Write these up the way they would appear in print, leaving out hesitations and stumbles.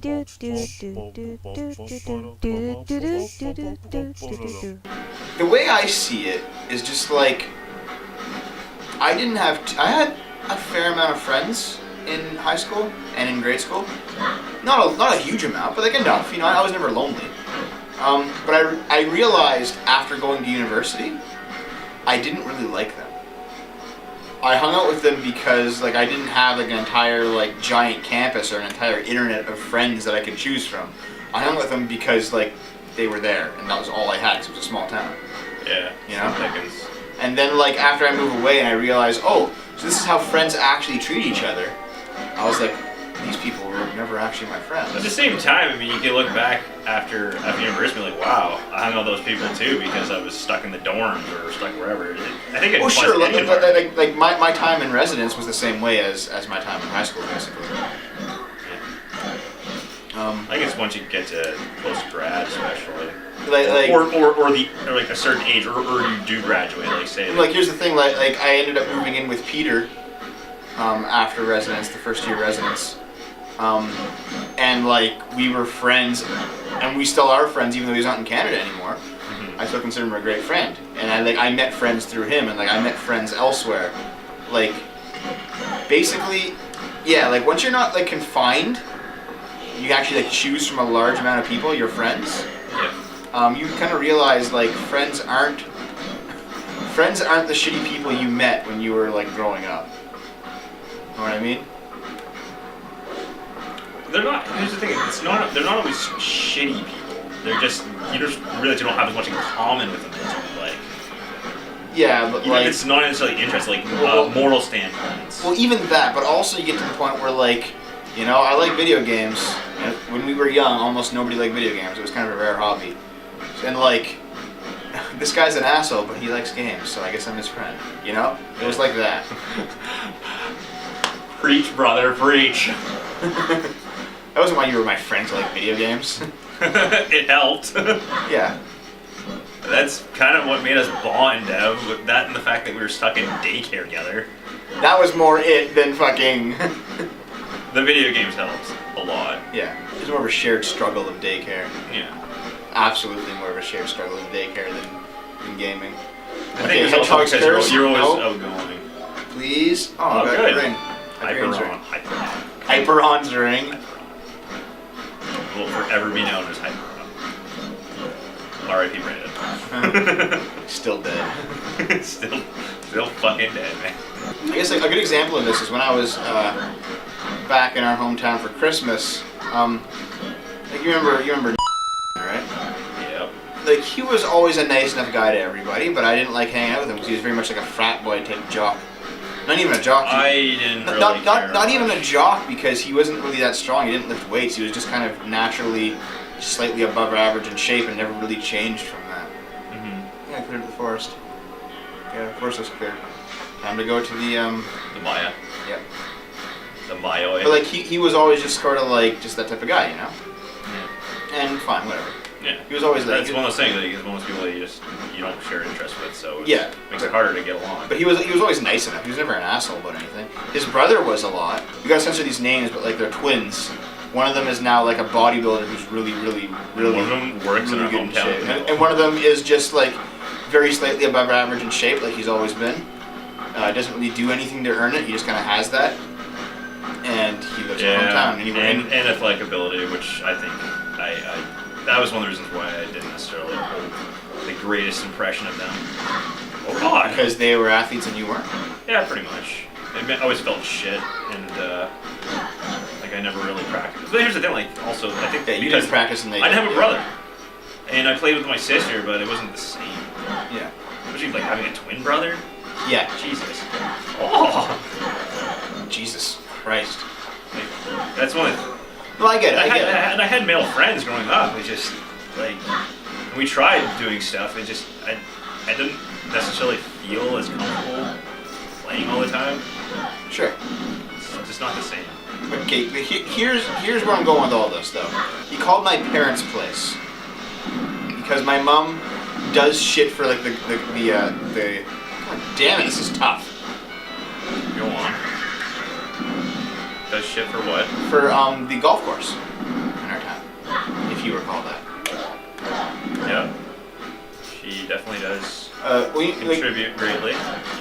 The way I see it is just like I had a fair amount of friends in high school and in grade school. Not a huge amount, but like enough. You know, I was never lonely. But I realized after going to university, I didn't really like them. I hung out with them because like I didn't have like an entire like giant campus or an entire internet of friends that I could choose from. I hung out with them because like they were there and that was all I had because it was a small town. Yeah. You know? And then like after I moved away and I realized, oh, so this is how friends actually treat each other. I was like, these people were never actually my friends. At the same time, I mean, you can look back after university and be like, wow, I hung out with those people too because I was stuck in the dorms or stuck wherever. I think it oh, sure. Like my time in residence was the same way as my time in high school, basically. I think it's once you get to post-grad, especially. Or like a certain age, or you do graduate, like say. Like here's the thing, like I ended up moving in with Peter after residence, the first year residence. And like we were friends, and we still are friends, even though he's not in Canada anymore. Mm-hmm. I still consider him a great friend, and I met friends through him, and like I met friends elsewhere. Like basically, yeah. Like once you're not like confined, you actually like choose from a large amount of people, your friends. Yeah. You kind of realize like friends aren't the shitty people you met when you were like growing up. You know what I mean? They're not. Here's the thing. They're not always shitty people. They're just you just realize you don't have as much in common with them as you like. Yeah, but like it's not necessarily interest, like moral standpoints. Well, even that, but also you get to the point where like, you know, I like video games. And when we were young, almost nobody liked video games. It was kind of a rare hobby. And like, this guy's an asshole, but he likes games, so I guess I'm his friend. You know? It was like that. Preach, brother, preach. That wasn't why you were my friend to like video games. It helped. Yeah. That's kind of what made us bond, with that and the fact that we were stuck in daycare together. That was more it than fucking... The video games helped a lot. Yeah. It was more of a shared struggle of daycare. Yeah. Absolutely more of a shared struggle in daycare than gaming. I think it's also because you're always outgoing. Please? Oh, good. Ring. Hyperon. Hyperon's ring. Will forever be known as Hyperon. R.I.P. Brandon. Still dead. Still fucking dead, man. I guess like, a good example of this is when I was back in our hometown for Christmas. Like you remember, right? Yep. Like he was always a nice enough guy to everybody, but I didn't like hanging out with him because he was very much like a frat boy type jock. Not even a jock. I didn't really not even a jock because he wasn't really that strong. He didn't lift weights. He was just kind of naturally slightly above average in shape and never really changed from that. Mm-hmm. Yeah, I cleared the forest. Yeah, the forest is cleared. Time to go to the Maya. Yep. The Maya. But like he was always just sort of like just that type of guy, you know. Yeah. And fine, whatever. Yeah. He was always like. That's one of those things that he's one of those people that you don't share interest with, so it makes it harder to get along. But he was always nice enough. He was never an asshole about anything. His brother was a lot. You gotta censor these names, but like they're twins. One of them is now like a bodybuilder who's really one of them works in our hometown, and one of them is just like very slightly above average in shape, like he's always been. Doesn't really do anything to earn it. He just kind of has that, and he lives in our hometown. And athletic ability, which I think that was one of the reasons why I didn't necessarily hold the greatest impression of them. Oh God! Because they were athletes and you weren't. Yeah, pretty much. I always felt shit, and like I never really practiced. But here's the thing, like also I think you didn't practice and I didn't have a brother, and I played with my sister, but it wasn't the same. Yeah. Especially like having a twin brother. Yeah. Jesus. Oh. Jesus Christ. Like, that's one of. No, I get it. And I had male friends growing up. It just like we tried doing stuff. It just I didn't necessarily feel as comfortable playing all the time. Sure. It's just not the same. Okay, here's where I'm going with all this though. He called my parents' place because my mom does shit for like the God damn it, this is tough. Go on. Does shit for what? For the golf course. if you recall that. Yeah. She definitely does contribute greatly.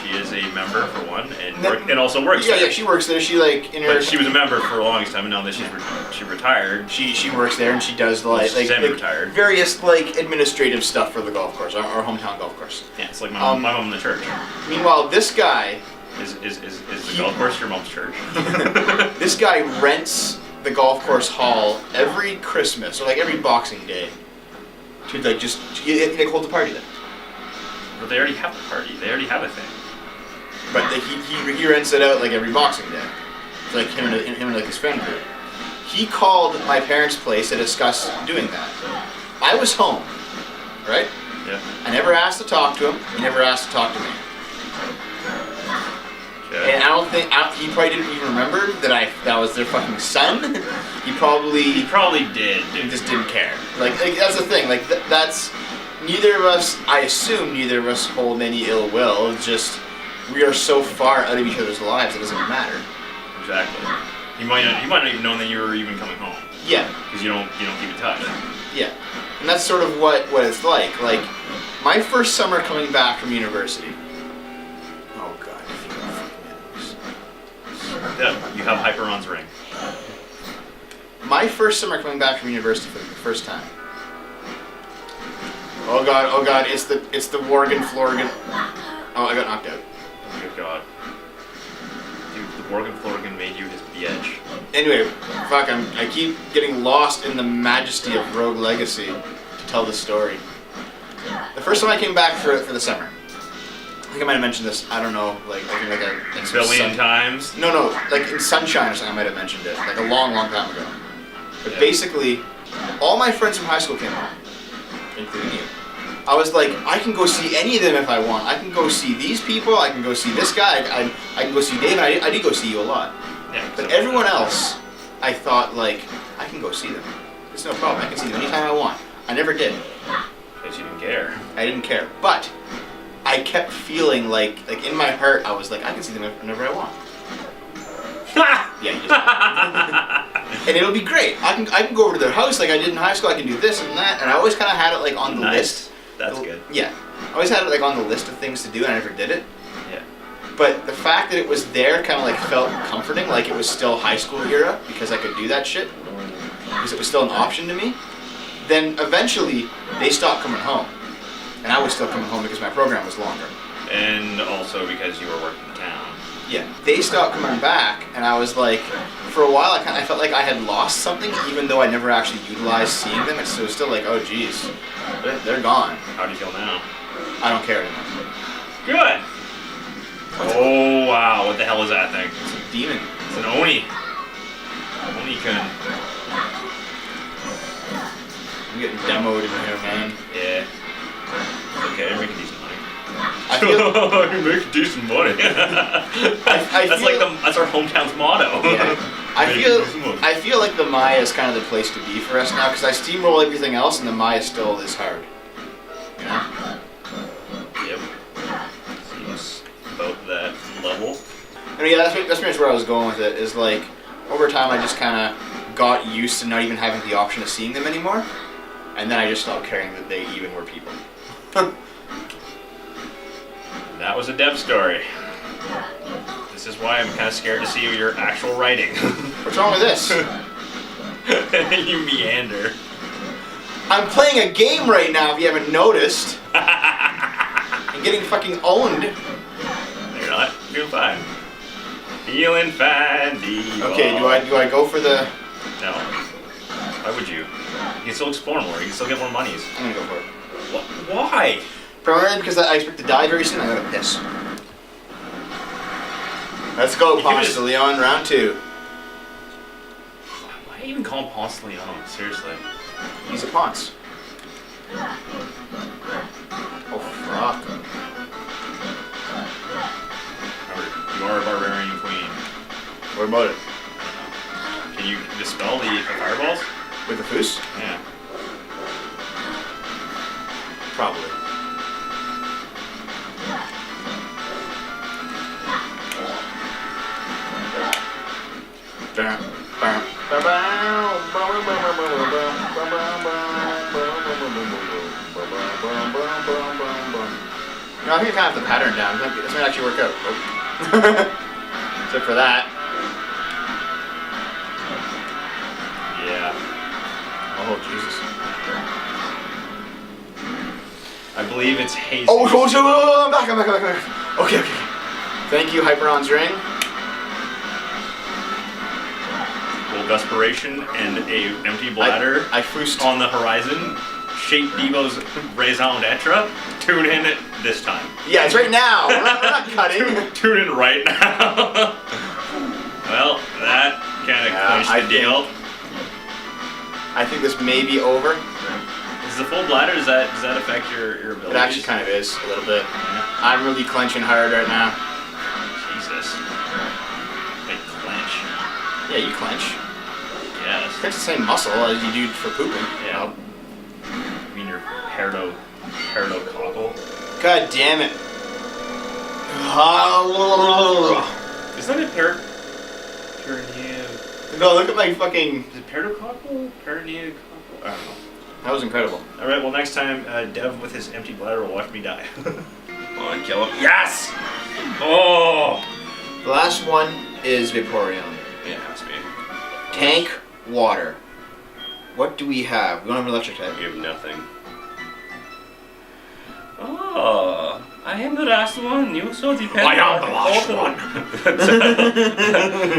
She is a member for one, and also works there. Yeah, she works there. She But she was a member for the longest time, and now that she retired. She works there, and she does retired. various administrative stuff for the golf course, our hometown golf course. Yeah, it's like my mom in the church. Meanwhile, this guy is the golf course your mom's church. This guy rents the golf course hall every Christmas or every Boxing Day to hold the party there. But they already have the party. They already have a thing. But he rents it out every Boxing Day. It's him and his friend group. He called my parents' place to discuss doing that. I was home, right? Yeah. I never asked to talk to him. He never asked to talk to me. Okay. And I don't think he probably didn't even remember that was their fucking son. He probably did. He just didn't care. That's the thing. That's neither of us. I assume neither of us hold any ill will. It's just we are so far out of each other's lives it doesn't matter. Exactly. He might not even know that you were even coming home. Yeah. Because you don't keep in touch. Yeah. And that's sort of what it's like. My first summer coming back from university. Oh god. Yeah. You have Hyperon's ring. My first summer coming back from university for the first time. Oh god, it's the Worgen Florgan. Oh, I got knocked out. Oh good god. Dude, the Worgen Florgan made you his bitch. Anyway, fuck, I keep getting lost in the majesty of Rogue Legacy to tell the story. The first time I came back for the summer. I think I might have mentioned this, I don't know, I think a billion times? No, in Sunshine or something I might have mentioned it, a long, long time ago. But basically, all my friends from high school came home, including you. I was like, I can go see any of them if I want. I can go see these people, I can go see this guy, I can go see Dave, and I did go see you a lot. Yeah, but everyone else, I thought, I can go see them. It's no problem, I can see them anytime I want. I never did. Because you didn't care. I didn't care. But I kept feeling in my heart, I was I can see them whenever I want. Yeah, you just and it'll be great. I can go over to their house like I did in high school. I can do this and that, and I always kind of had it on the list. That's good. Yeah, I always had it on the list of things to do, and I never did it. Yeah. But the fact that it was there kind of felt comforting, it was still high school era because I could do that shit because it was still an option to me. Then eventually they stopped coming home, and I was still coming home because my program was longer. And also because you were working in town. Yeah, they stopped coming back, and I was for a while, I felt like I had lost something, even though I never actually utilized seeing them. So it was still oh geez, they're gone. How do you feel now? I don't care anymore. Good. Oh wow, what the hell is that thing? It's a demon. It's an Oni. Oni-kun. I'm getting demoed in here, man. Yeah. It's okay, you're making decent money. I feel you make decent money. That's our hometown's motto. Yeah. I feel like the Maya is kind of the place to be for us now because I steamroll everything else and the Maya still is hard. You know? Yep. Seems about that level. I mean, yeah, that's pretty much where I was going with it. Is over time I just kind of got used to not even having the option of seeing them anymore, and then I just stopped caring that they even were people. That was a Deb story. This is why I'm kind of scared to see your actual writing. What's wrong with this? You meander. I'm playing a game right now, if you haven't noticed. I'm getting fucking owned. You're not. Feeling fine. Feeling fine, Okay, do I go for the... No. Why would you? You can still explore more. You can still get more monies. I'm gonna go for it. Why? Primarily because I expect to die very soon. I gotta piss. Let's go, Ponce de Leon, round 2. Why even call him Ponce de Leon? Seriously. He's a Ponce. Oh, fuck. Remember, you are a barbarian queen. What about it? Can you dispel the fireballs? With the foos? Yeah. Probably. No, I think I kind of have the pattern down. This might actually work out. Oh. Except for that. Yeah. Oh, Jesus. I believe it's hazy. Oh, I'm back. Okay. Thank you, Hyperon's ring. Little desperation and a empty bladder I foosed. on the horizon. Shape Devo's raison d'etre. Tune in this time. Yeah, it's right now. We're not cutting. Tune in right now. Well, that kind of clinched the deal. I think this may be over. Is the full bladder, does that affect your ability? It actually kind of is, a little bit. Yeah. I'm really clenching hard right now. Jesus. Big clench. Yeah, you clench. Yes. It's the same muscle as you do for pooping. Yeah. I mean your peridococcal. God damn it. Is that a perineum? No, look at my fucking... Is it periodococcal? Perineococcal? I don't know. That was incredible. Alright, well next time Dev with his empty bladder will watch me die. Oh, and kill him. Yes! Oh! The last one is Vaporeon. Yeah, it has to be. Tank, water. What do we have? We don't have an electric type. You have nothing. Oh, I am the last one. You so depend I am on the last both of one. them.